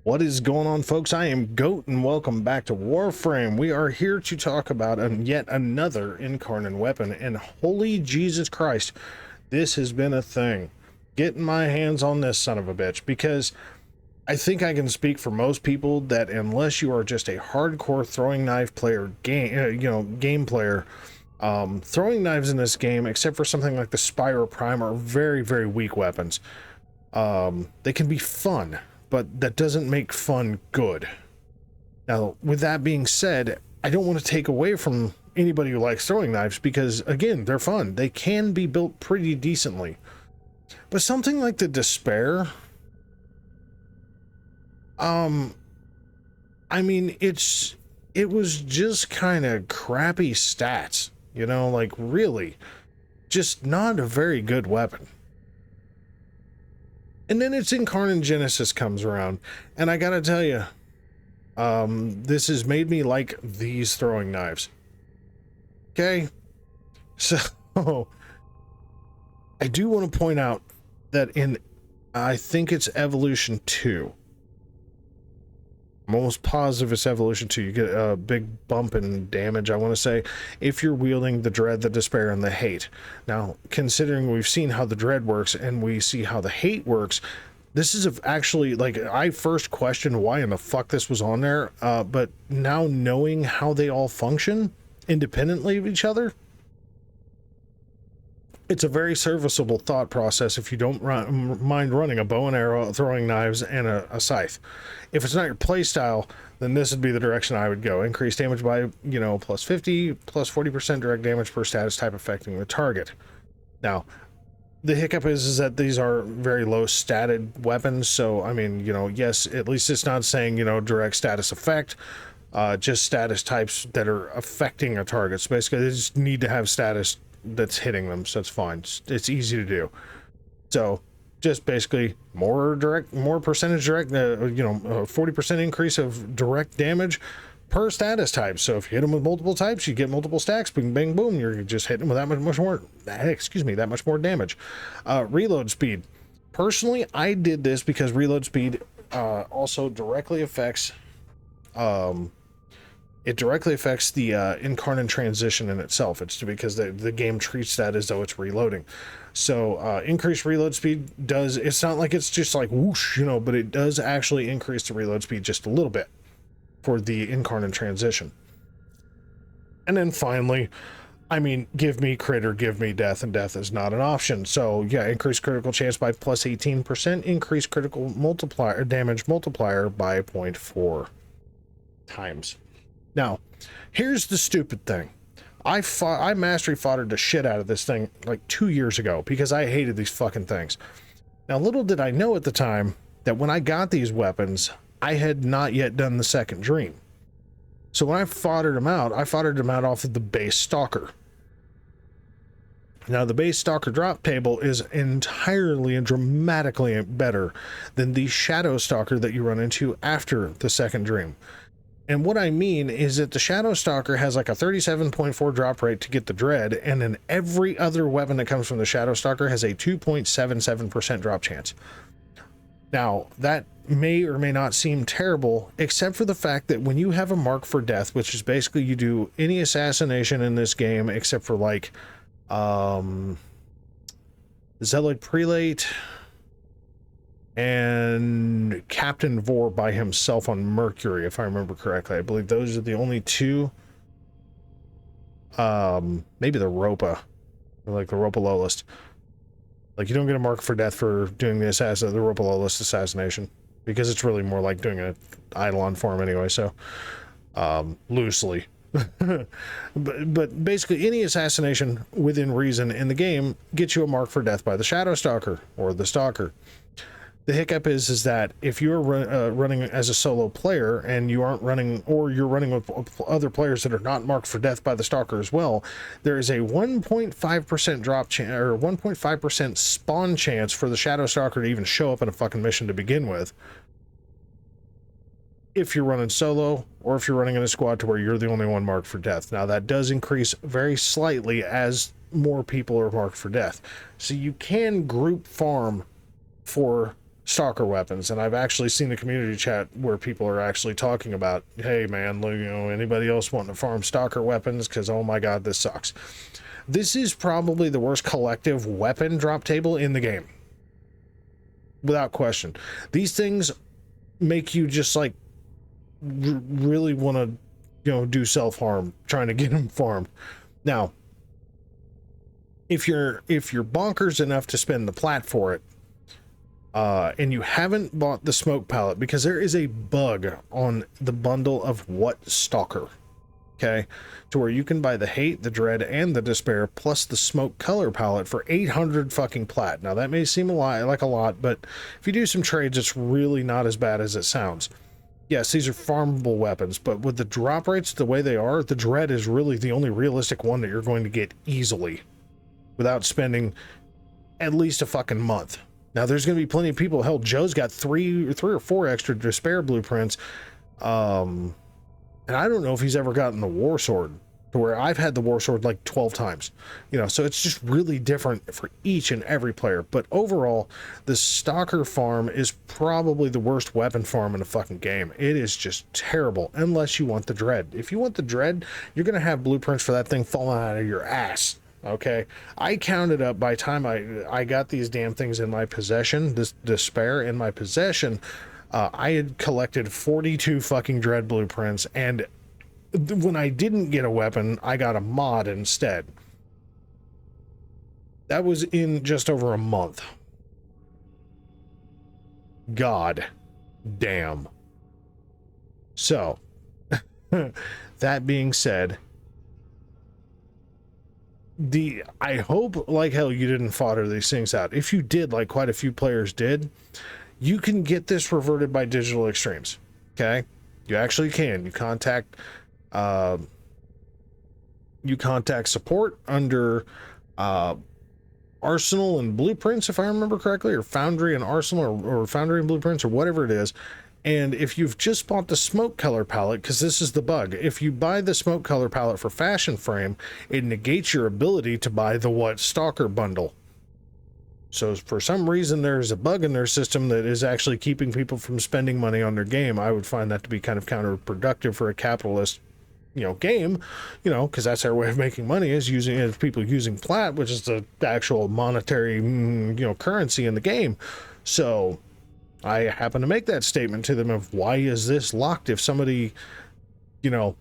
What is going on, folks? I am Goat, and welcome back to Warframe. We are here to talk about yet another Incarnon weapon, and holy Jesus Christ, this has been a thing. Getting my hands on this son of a bitch, because I think I can speak for most people that unless you are just a hardcore throwing knife player, game player, throwing knives in this game, except for something like the Spire Prime, are very, very weak weapons. They can be fun, but that doesn't make fun good. Now, with that being said, I don't want to take away from anybody who likes throwing knives because, again, they're fun. They can be built pretty decently. But something like the Despair, I mean, it was just kind of crappy stats, like really, just not a very good weapon. And then its Incarnon Genesis comes around, and I gotta tell you, this has made me like these throwing knives. Okay, so I do want to point out that I think it's Evolution 2. I'm almost positive it's Evolution 2. You get a big bump in damage, I want to say, if you're wielding the Dread, the Despair, and the Hate. Now, considering we've seen how the Dread works and we see how the Hate works, this is actually, like, I first questioned why in the fuck this was on there, but now knowing how they all function independently of each other, it's a very serviceable thought process if you don't mind running a bow and arrow, throwing knives, and a scythe. If it's not your playstyle, then this would be the direction I would go. Increase damage by, plus 50, plus 40% direct damage per status type affecting the target. Now, the hiccup is that these are very low statted weapons, so, I mean, yes, at least it's not saying, direct status effect, just status types that are affecting a target. So basically, they just need to have status that's hitting them, so it's fine. It's easy to do. So just basically more percentage direct, 40% increase of direct damage per status type. So if you hit them with multiple types, you get multiple stacks, bing bang boom, you're just hitting them with that much more damage. Reload speed. Personally, I did this because reload speed also directly affects the Incarnon transition in itself. It's because the game treats that as though it's reloading. So increased reload speed it's not like it's just like whoosh, but it does actually increase the reload speed just a little bit for the Incarnon transition. And then finally, I mean, give me crit or give me death, and death is not an option. So yeah, increased critical chance by plus 18%, increased critical damage multiplier by 0.4 times. Now, here's the stupid thing. I mastery foddered the shit out of this thing like 2 years ago because I hated these fucking things. Now, little did I know at the time that when I got these weapons, I had not yet done the second dream. So when I foddered them out off of the base Stalker. Now, the base Stalker drop table is entirely and dramatically better than the Shadow Stalker that you run into after the second dream. And what I mean is that the Shadow Stalker has like a 37.4 drop rate to get the Dread, and then every other weapon that comes from the Shadow Stalker has a 2.77% drop chance. Now, that may or may not seem terrible, except for the fact that when you have a mark for death, which is basically you do any assassination in this game except for like Zealot Prelate and Captain Vor by himself on Mercury, if I remember correctly. I believe those are the only two. Maybe the Ropa, or like the Ropa Lolist. Like, you don't get a mark for death for doing the Ropa Lolist assassination, because it's really more like doing an Eidolon form anyway, so loosely. but basically any assassination within reason in the game gets you a mark for death by the Shadow Stalker or the Stalker. The hiccup is that if you're running as a solo player and you aren't running, or you're running with other players that are not marked for death by the Stalker as well, there is a 1.5% drop chance, or 1.5% spawn chance for the Shadow Stalker to even show up in a fucking mission to begin with. If you're running solo, or if you're running in a squad to where you're the only one marked for death. Now, that does increase very slightly as more people are marked for death. So you can group farm for stalker weapons, and I've actually seen the community chat where people are actually talking about, hey man, you know, anybody else wanting to farm stalker weapons, because oh my god, this sucks. This is probably the worst collective weapon drop table in the game, without question. These things make you just like really want to, you know, do self-harm trying to get them farmed. Now, if you're bonkers enough to spend the plat for it, and you haven't bought the smoke palette, because there is a bug on the bundle of what stalker, okay, to where you can buy the hate, the dread, and the despair plus the smoke color palette for 800 fucking plat. Now that may seem like a lot, but if you do some trades, it's really not as bad as it sounds. Yes, these are farmable weapons, but with the drop rates the way they are, the dread is really the only realistic one that you're going to get easily without spending at least a fucking month. Now there's going to be plenty of people. Hell, Joe's got three or four extra despair blueprints, and I don't know if he's ever gotten the war sword, to where I've had the war sword like 12 times, you know, so it's just really different for each and every player. But overall, the stalker farm is probably the worst weapon farm in the fucking game. It is just terrible unless you want the dread. If you want the dread, you're going to have blueprints for that thing falling out of your ass. Okay, I counted up by the time I got these damn things in my possession, this despair in my possession, I had collected 42 fucking dread blueprints, and when I didn't get a weapon, I got a mod instead. That was in just over a month. God damn. So, that being said, I hope like hell you didn't fodder these things out. If you did, like quite a few players did, you can get this reverted by digital extremes. Okay, you actually can. You contact support under Arsenal and Blueprints, if I remember correctly, or Foundry and Arsenal, or Foundry and Blueprints, or whatever it is. And if you've just bought the smoke color palette, because this is the bug, if you buy the smoke color palette for Fashion Frame, it negates your ability to buy the what stalker bundle. So for some reason there's a bug in their system that is actually keeping people from spending money on their game. I would find that to be kind of counterproductive for a capitalist, you know, game, you know, because that's their way of making money, is people using plat, which is the actual monetary, you know, currency in the game. So I happen to make that statement to them of, why is this locked if somebody, you know,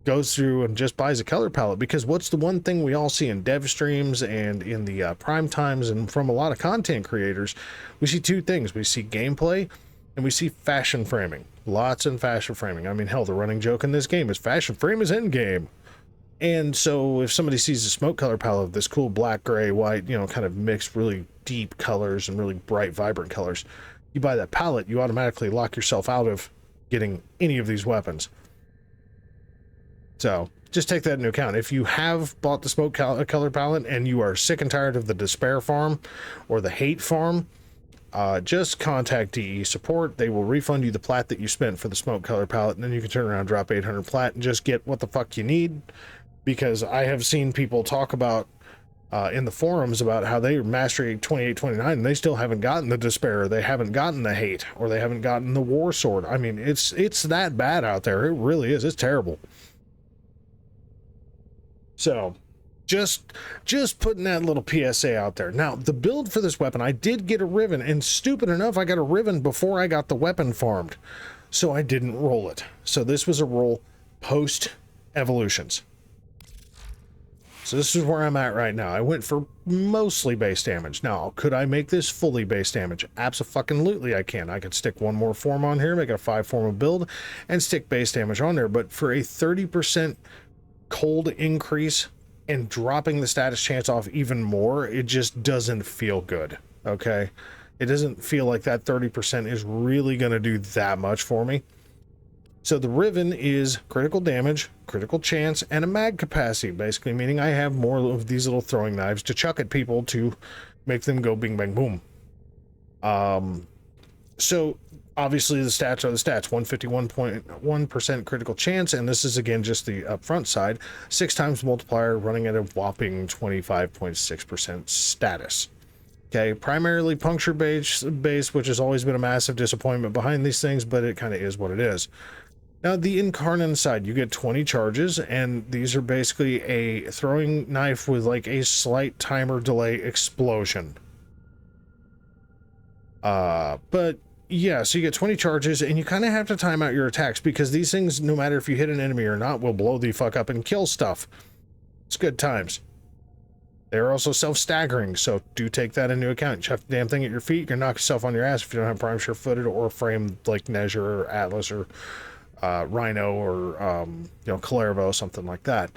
goes through and just buys a color palette? Because what's the one thing we all see in dev streams and in the prime times and from a lot of content creators? We see two things. We see gameplay and we see fashion framing. Lots in fashion framing. I mean, hell, the running joke in this game is fashion frame is end game. And so if somebody sees the smoke color palette of this cool black, gray, white, you know, kind of mixed really deep colors and really bright, vibrant colors, you buy that palette, you automatically lock yourself out of getting any of these weapons. So just take that into account. If you have bought the smoke color palette and you are sick and tired of the despair farm or the hate farm, just contact DE support. They will refund you the plat that you spent for the smoke color palette, and then you can turn around, drop 800 plat, and just get what the fuck you need. Because I have seen people talk about in the forums about how they are mastering 28, 29, and they still haven't gotten the despair, they haven't gotten the hate, or they haven't gotten the war sword. I mean, it's that bad out there. It really is. It's terrible. So just putting that little PSA out there. Now, the build for this weapon, I did get a Riven, and stupid enough, I got a Riven before I got the weapon farmed, so I didn't roll it. So this was a roll post evolutions. So this is where I'm at right now. I went for mostly base damage. Now, could I make this fully base damage? Abso-fucking-lutely I can. I could stick one more form on here, make it a 5-form build, and stick base damage on there. But for a 30% cold increase and dropping the status chance off even more, it just doesn't feel good, okay? It doesn't feel like that 30% is really going to do that much for me. So the Riven is critical damage, critical chance, and a mag capacity, basically meaning I have more of these little throwing knives to chuck at people to make them go bing, bang, boom. So obviously the stats are the stats. 151.1% critical chance, and this is again just the upfront side. 6 times multiplier running at a whopping 25.6% status. Okay, primarily puncture base, which has always been a massive disappointment behind these things, but it kind of is what it is. Now, the Incarnon side, you get 20 charges, and these are basically a throwing knife with like a slight timer delay explosion. But yeah, so you get 20 charges, and you kind of have to time out your attacks, because these things, no matter if you hit an enemy or not, will blow the fuck up and kill stuff. It's good times. They're also self-staggering, so do take that into account. You chuck the damn thing at your feet, you can knock yourself on your ass if you don't have prime sure-footed or frame like Nezure or Atlas or Rhino or you know, Calervo, something like that.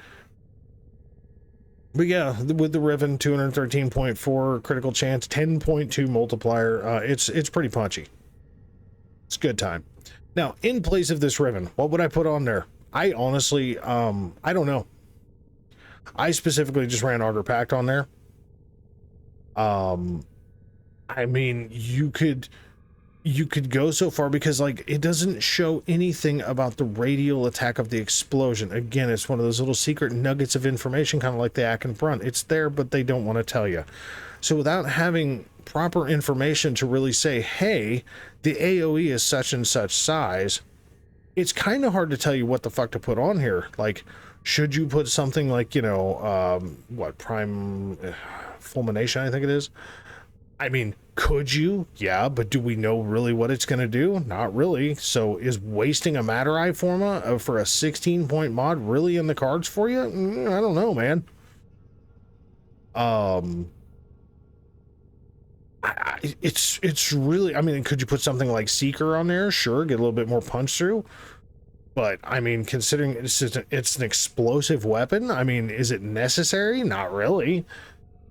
But yeah, with the Riven, 213.4 critical chance, 10.2 multiplier, it's pretty punchy. It's a good time. Now, in place of this Riven, what would I put on there? I honestly, I don't know. I specifically just ran Auger Pact on there. I mean, you could go so far, because like it doesn't show anything about the radial attack of the explosion. Again, it's one of those little secret nuggets of information, kind of like the Akin front. It's there, but they don't want to tell you. So without having proper information to really say, hey, the AoE is such and such size, it's kind of hard to tell you what the fuck to put on here. Like, should you put something like, you know, what, Prime Fulmination, I think it is? I mean, could you? Yeah, but do we know really what it's going to do? Not really. So is wasting a Matter Eye Forma for a 16-point mod really in the cards for you? I don't know, man. It's really, I mean, could you put something like Seeker on there? Sure, get a little bit more punch through. But, I mean, considering it's an explosive weapon, I mean, is it necessary? Not really.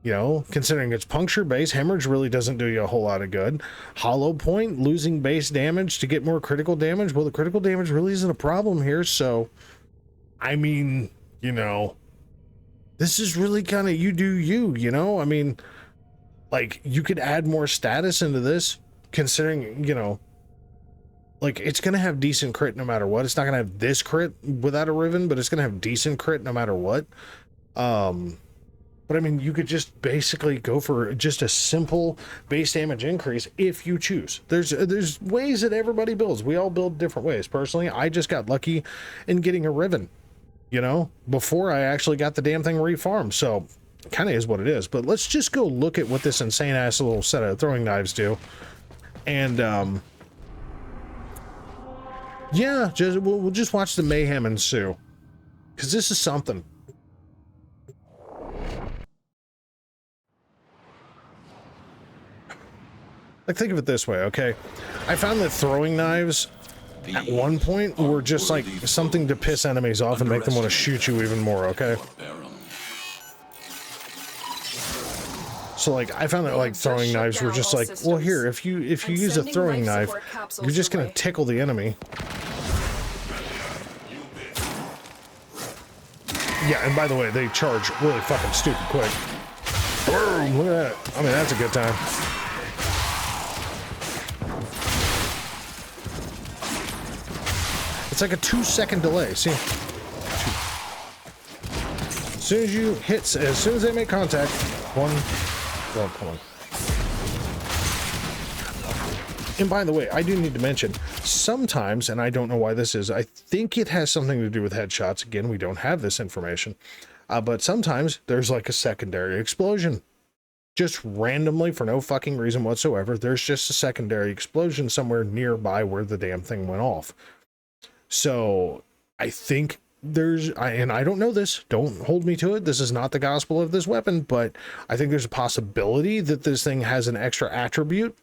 You know, considering it's puncture base, hemorrhage really doesn't do you a whole lot of good. Hollow point, losing base damage to get more critical damage. Well, the critical damage really isn't a problem here, so, I mean, you know, this is really kind of you do you, you know? I mean, like, you could add more status into this, considering, you know, like, it's going to have decent crit no matter what. It's not going to have this crit without a Riven, but it's going to have decent crit no matter what. But I mean, you could just basically go for just a simple base damage increase if you choose. There's ways that everybody builds. We all build different ways. Personally, I just got lucky in getting a Riven, you know, before I actually got the damn thing refarmed. So, kind of is what it is. But let's just go look at what this insane-ass little set of throwing knives do. And, yeah, we'll just watch the mayhem ensue, because this is something. Like, think of it this way, okay? I found that throwing knives at one point were just like something to piss enemies off and make them want to shoot you even more, okay? So like, I found that like throwing knives were just like, well, here, if you use a throwing knife, you're just gonna tickle the enemy. Yeah, and by the way, they charge really fucking stupid quick. Boom! Look at that. I mean, that's a good time. It's like a 2-second delay. See? As soon as you hit, as soon as they make contact, one. Well, come on. And by the way, I do need to mention, sometimes, and I don't know why this is, I think it has something to do with headshots. Again, we don't have this information. But sometimes there's like a secondary explosion. Just randomly, for no fucking reason whatsoever, there's just a secondary explosion somewhere nearby where the damn thing went off. So, I think there's, and I don't know this, don't hold me to it, this is not the gospel of this weapon, but I think there's a possibility that this thing has an extra attribute,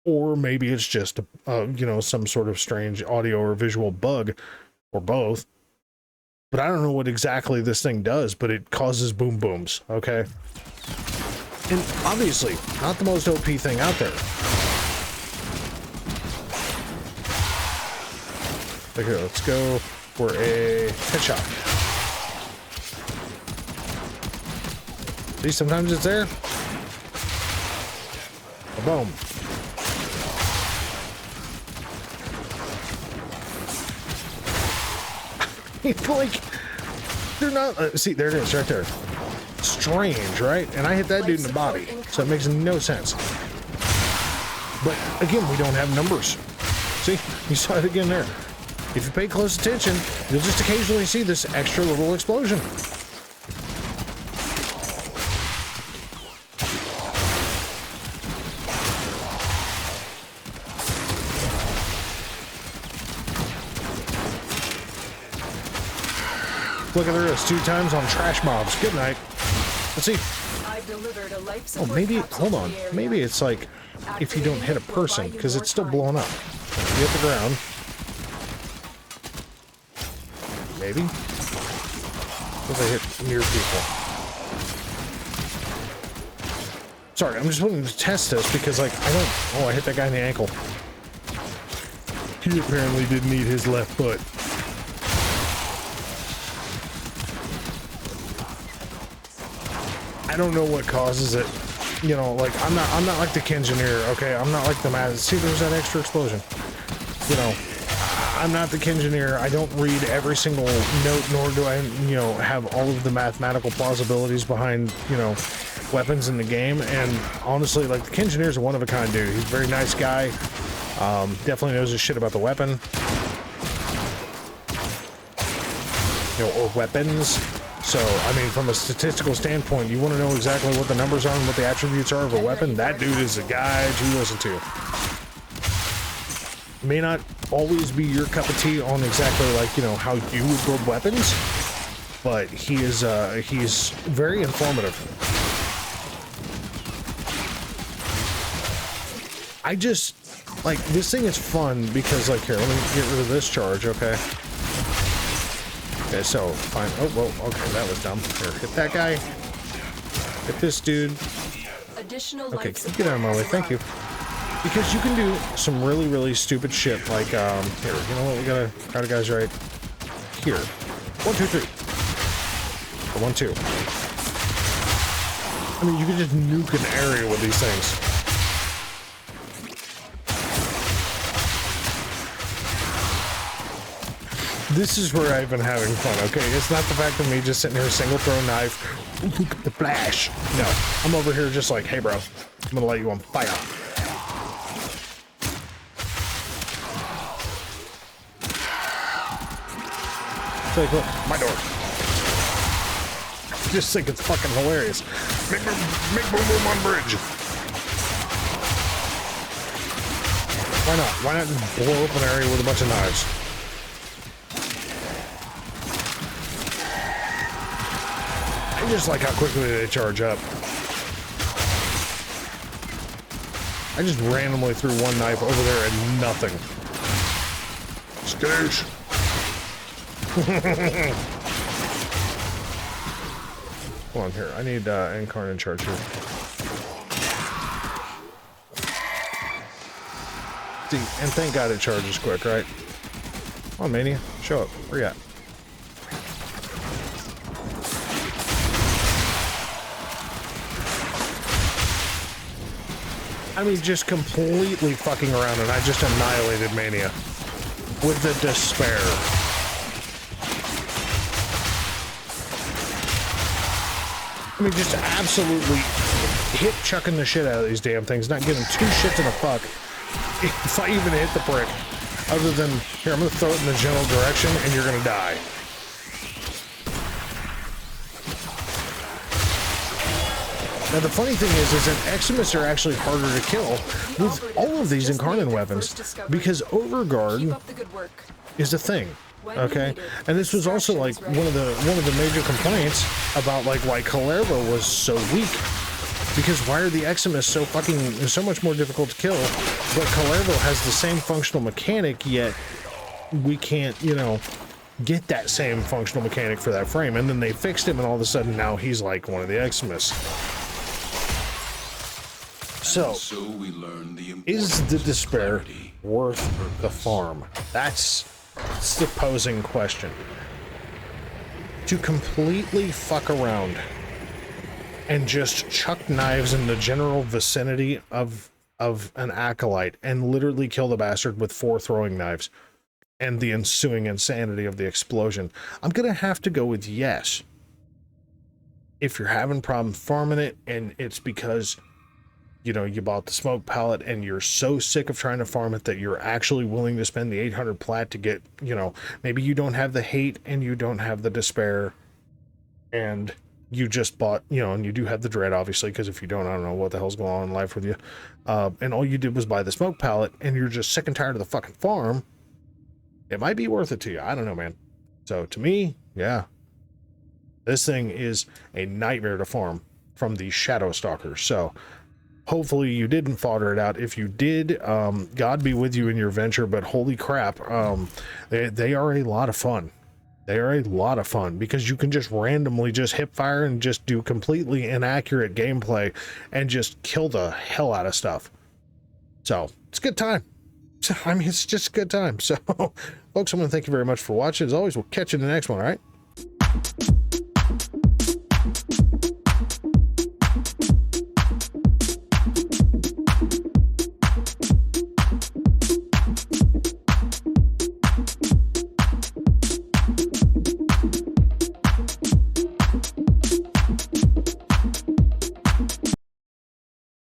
or maybe it's just, you know, some sort of strange audio or visual bug, or both. But I don't know what exactly this thing does, but it causes boom booms, okay? And obviously, not the most OP thing out there. Okay, let's go for a headshot. See, sometimes it's there. Boom. Like, they're not, see, there it is, right there. Strange, right? And I hit that dude in the body. So it makes no sense. But again, we don't have numbers. See, you saw it again there. If you pay close attention, you'll just occasionally see this extra little explosion. Look at this, 2 times on trash mobs. Good night. Let's see. Oh, maybe, hold on. Maybe it's like if you don't hit a person, because it's still blowing up. You hit the ground. Maybe. If I hit near people. Sorry, I'm just wanting to test this because, like, I don't... Oh, I hit that guy in the ankle. He apparently didn't need his left foot. I don't know what causes it. You know, like, I'm not like the Kengineer, okay? I'm not like the mad. See, there's that extra explosion. You know, I'm not the Kengineer. I don't read every single note, nor do I, you know, have all of the mathematical plausibilities behind, you know, weapons in the game. And honestly, like, the Kengineer's a one-of-a-kind dude. He's a very nice guy. Definitely knows his shit about the weapon. You know, or weapons. So, I mean, from a statistical standpoint, you want to know exactly what the numbers are and what the attributes are of a weapon? That dude is a guy to listen to. May not always be your cup of tea on exactly, like, you know, how you would build weapons, but he's very informative. I just, like, this thing is fun because, like, here, let me get rid of this charge, okay? Okay, so, fine. Oh, well, okay, that was dumb. Here, hit that guy. Hit this dude. Okay, get out of my way, thank you. Because you can do some really, really stupid shit, like, here, you know what, we gotta crowd of guys right here. 1, 2, 3. Or 1, 2. I mean, you can just nuke an area with these things. This is where I've been having fun, okay? It's not the fact of me just sitting here single throw knife, look at the flash. No, I'm over here just like, hey bro, I'm gonna light you on fire. It's like, look, my door. I just think it's fucking hilarious. Make boom boom on bridge. Why not? Why not just blow up an area with a bunch of knives? I just like how quickly they charge up. I just randomly threw one knife over there and nothing. Skadoosh. Hold on here. I need Incarnon charge here. See, and thank God it charges quick, right? Come on, Mania. Show up. Where you at? I mean, just completely fucking around, and I just annihilated Mania with the Despair. I mean, just absolutely hit chucking the shit out of these damn things, not giving 2 shits in a fuck if I even hit the prick. Other than, here, I'm gonna throw it in the general direction, and you're gonna die. Now the funny thing is that Eximus are actually harder to kill with all of these Incarnon weapons because Overguard is a thing, okay? And this was also like one of the major complaints about like why Kalervo was so weak, because why are the Eximus so much more difficult to kill, but Kalervo has the same functional mechanic, yet we can't, you know, get that same functional mechanic for that frame. And then they fixed him, and all of a sudden now he's like one of the Eximus. So, is the Despair worth the farm? That's the posing question. To completely fuck around and just chuck knives in the general vicinity of an acolyte and literally kill the bastard with 4 throwing knives and the ensuing insanity of the explosion, I'm gonna have to go with yes. If you're having problems farming it and it's because you know, you bought the smoke pallet and you're so sick of trying to farm it that you're actually willing to spend the 800 plat to get, you know, maybe you don't have the hate and you don't have the despair, and you just bought, you know, and you do have the dread, obviously, because if you don't, I don't know what the hell's going on in life with you. And all you did was buy the smoke pallet, and you're just sick and tired of the fucking farm. It might be worth it to you. I don't know, man. So to me, yeah, this thing is a nightmare to farm from the Shadow Stalkers. So hopefully you didn't fodder it out. If you did, God be with you in your venture. But holy crap, they are a lot of fun. They are a lot of fun because you can just randomly just hip fire and just do completely inaccurate gameplay and just kill the hell out of stuff. So it's a good time. I mean, it's just a good time. So folks, I want to thank you very much for watching. As always, we'll catch you in the next one. All right.